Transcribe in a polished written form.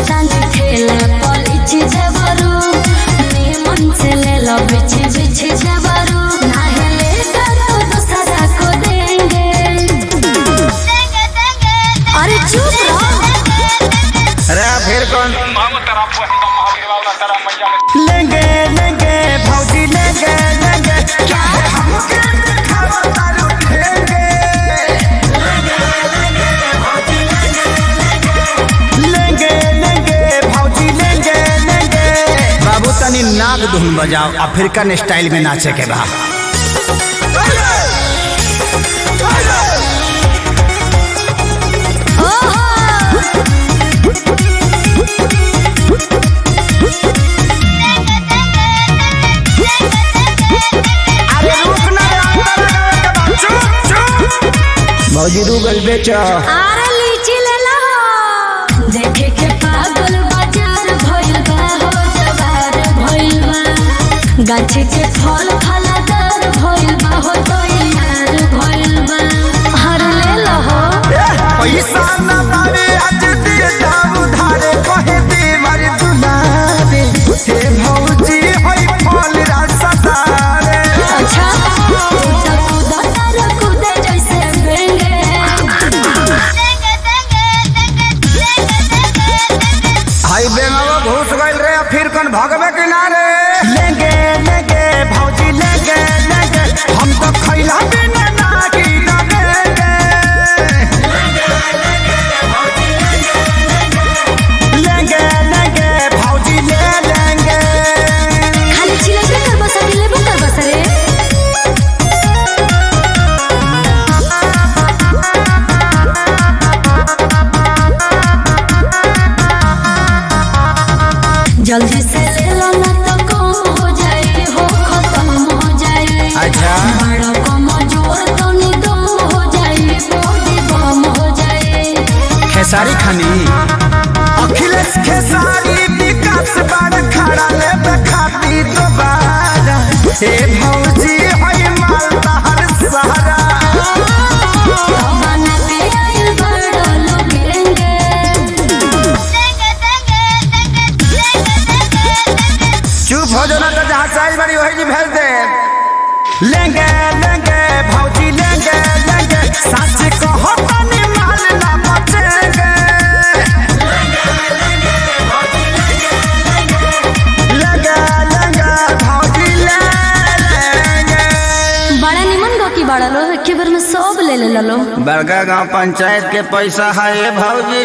तानी खेले पलिची जबरू निमन से ले लो बिछी बिछी जबरू नाहले करो दूसरा को देंगे अरे चुप रहो। अरे फिर कौन लेंगे लेंगे भौजी लेंगे लेंगे क्या हमके दिखावा तारू खेंगे लेंगे लेंगे भौजी लेंगे लेंगे। बाबू तनी नाग धुन बजाओ अफ्रीकन स्टाइल में नाचे के बा। भौजी रूगल बेचो अरे लीची ले लो देखे के पागल बाजार भइल बा हो जवार भइल बा गाछी के फल फलादार भइल बा हो तो यार भइल बा हर ले लो हो पैसा न पावे आज दे दाम उधारे कहे दे मार दुलारे हे भौजी होई फल रसदारे। अच्छा कूदा कूदा तारा कूदे जैसे बेंगे हाई बेंगावा घुस गइल रे फिर कौन भगवे किनारे। लेंगे लेंगे भौजी लेंगे लेंगे हम तो खैला बिना नागी न लेंगे लेंगे लेंगे भौजी ले लेंगे। खाली चिल्लाते कर बस लेबो कर बस रे जल्दी से ले लो ना तो कम हो जाए हो खत्म हो जाए। अच्छा बड़ा कम जोर तो निदम हो जाए बॉडी बम हो जाए। खेसारी खानी अखिलेश खेसारी विकास बार खड़ा ले बखाती दोबारा हे भौजी होई मालदा हर सहारा। बना के आइल बड़ा लोगेंगे चुप हो जाना तो जहाँ साइज बड़ी वही जी भेज दे। लेंगे लेंगे भौजी लेंगे लेंगे सच कहो तनी माल ना बचेंगे लेंगे लेंगे भौजी ले लेंगे। बड़ा निमन गो की बड़ा लो एक बार में सब ले ले लो। बड़का गांव पंचायत के पैसा है भौजी।